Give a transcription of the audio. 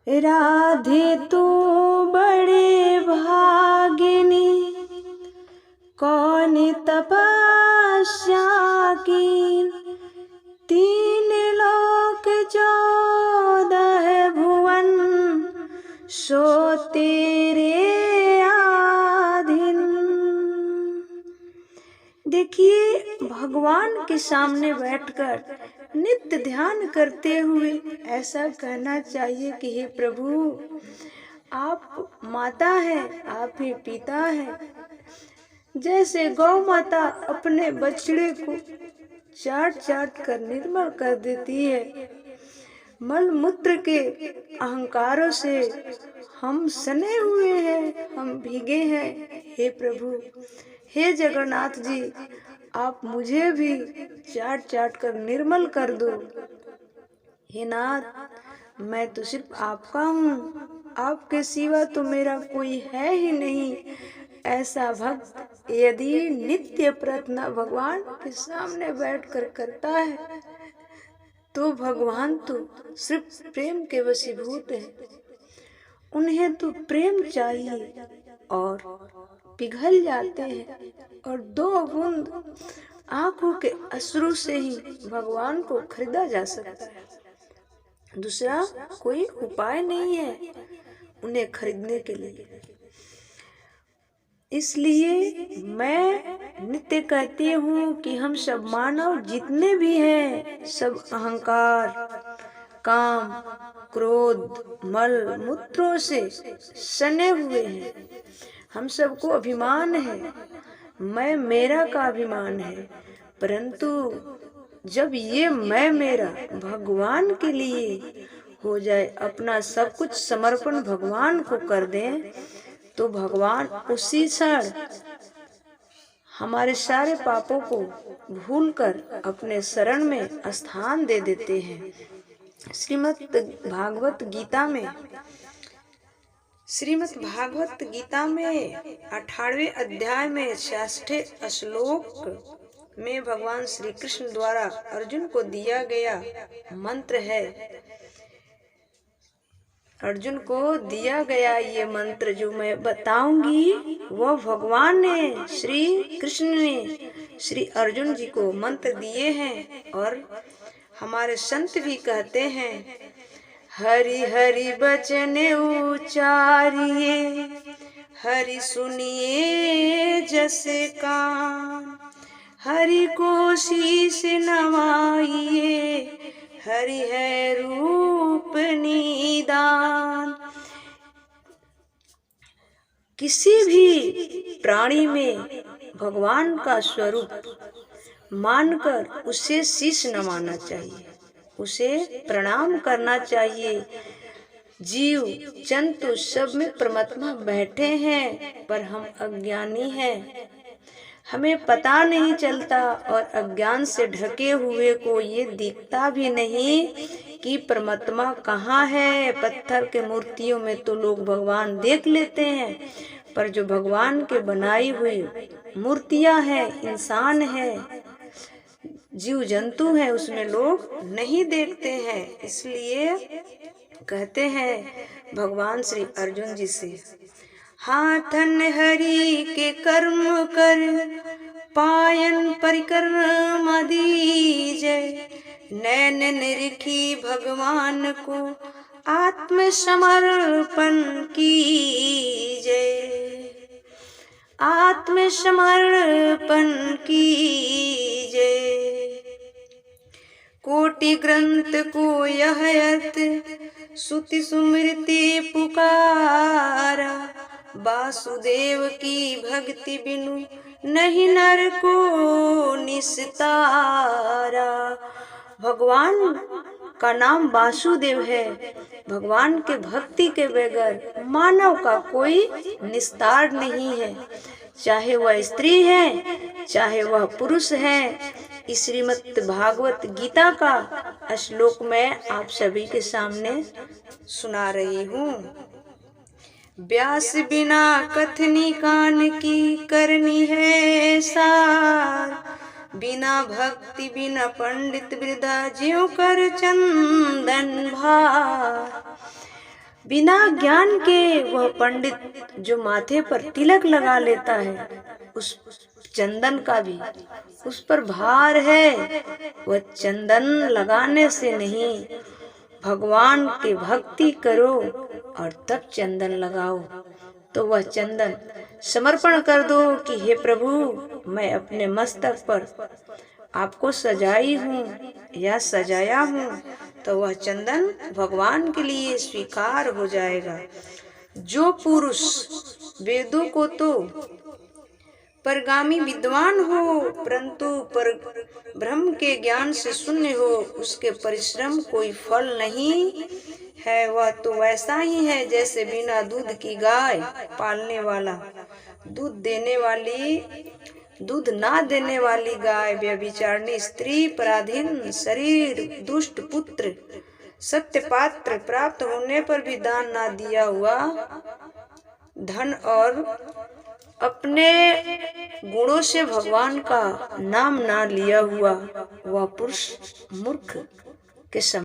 राधे तू बड़े भागिनी, कौन तपस्या की, तीन लोक 14 भुवन, सो तेरे आधीन। देखिए, भगवान के सामने बैठकर नित्य ध्यान करते हुए ऐसा कहना चाहिए कि हे प्रभु, आप माता है, आप ही पिता है। जैसे गौ माता अपने बछड़े को चाट चाट कर निर्मल कर देती है, मल मूत्र के अहंकारों से हम सने हुए हैं, हम भीगे हैं। हे प्रभु, हे जगन्नाथ जी, आप मुझे भी चाट चाट कर निर्मल कर दो। हे नाथ, मैं तो सिर्फ आपका हूँ, आपके सिवा तो मेरा कोई है ही नहीं। ऐसा भक्त यदि नित्य प्रार्थना भगवान के सामने बैठकर करता है तो भगवान तो सिर्फ प्रेम के वशीभूत है। उन्हें तो प्रेम चाहिए और पिघल जाते हैं, और 2 बूंद आंखों के अश्रु से ही भगवान को खरीदा जा सकता है। दूसरा कोई उपाय नहीं है उन्हें खरीदने के लिए। इसलिए मैं नित्य कहती हूँ कि हम सब मानव जितने भी हैं, सब अहंकार, काम, क्रोध, मल मूत्रों से सने हुए हैं। हम सबको अभिमान है, मैं मेरा का अभिमान है। परंतु जब ये मैं मेरा भगवान के लिए हो जाए, अपना सब कुछ समर्पण भगवान को कर दें, तो भगवान उसी क्षण हमारे सारे पापों को भूलकर अपने शरण में स्थान दे देते हैं। श्रीमद् भागवत गीता में 18वें अध्याय में 66 श्लोक में भगवान श्री कृष्ण द्वारा अर्जुन को दिया गया मंत्र है। अर्जुन को दिया गया ये मंत्र जो मैं बताऊंगी, वह भगवान ने, श्री कृष्ण ने श्री अर्जुन जी को मंत्र दिए हैं। और हमारे संत भी कहते हैं, हरि हरि बचन उचारिए, हरि सुनिए जस कान, हरि को शीस नवाइए, हरि है रूप निदान। किसी भी प्राणी में भगवान का स्वरूप मानकर उसे शीश नवाना चाहिए, उसे प्रणाम करना चाहिए। जीव जंतु सब में परमात्मा बैठे हैं, पर हम अज्ञानी हैं, हमें पता नहीं चलता, और अज्ञान से ढके हुए को ये दिखता भी नहीं कि परमात्मा कहाँ है। पत्थर के मूर्तियों में तो लोग भगवान देख लेते हैं, पर जो भगवान के बनाई हुई मूर्तियां हैं, इंसान है, जीव जंतु है, उसमें लोग नहीं देखते हैं। इसलिए कहते हैं भगवान श्री अर्जुन जी से, हाथन हरि के कर्म कर, पायन परिक्रमा दीजय, नैन निरखी भगवान को आत्मसमर्पण कीजय, आत्मसमर्पण कीजय। कोटि ग्रंथ को यह अर्थ, श्रुति स्मृति पुकारा, वासुदेव की भक्ति बिनु नहीं नर को निस्तारा। भगवान का नाम वासुदेव है। भगवान के भक्ति के बगैर मानव का कोई निस्तार नहीं है, चाहे वह स्त्री है, चाहे वह पुरुष है। इस श्रीमद् भागवत गीता का श्लोक मैं आप सभी के सामने सुना रही हूँ। व्यास बिना कथनी कान की करनी है सार, बिना भक्ति बिना पंडित वृद्धा ज्यों कर चंदन भार। बिना ज्ञान के वह पंडित जो माथे पर तिलक लगा लेता है, उस चंदन का भी उस पर भार है। वह चंदन लगाने से नहीं, भगवान की भक्ति करो और तब चंदन लगाओ। तो वह चंदन समर्पण कर दो कि हे प्रभु, मैं अपने मस्तक पर आपको सजाई हूँ या सजाया हूँ, तो वह चंदन भगवान के लिए स्वीकार हो जाएगा। जो पुरुष वेदों को तो परगामी विद्वान हो, परंतु पर ब्रह्म के ज्ञान से शून्य हो, उसके परिश्रम कोई फल नहीं है। वह तो वैसा ही है जैसे बिना दूध की गाय पालने वाला, दूध ना देने वाली गाय, व्यभिचारिणी स्त्री, पराधीन शरीर, दुष्ट पुत्र, सत्य पात्र प्राप्त होने पर भी दान ना दिया हुआ धन और अपने गुणों से भगवान का नाम ना लिया हुआ, वह पुरुष मूर्ख के समान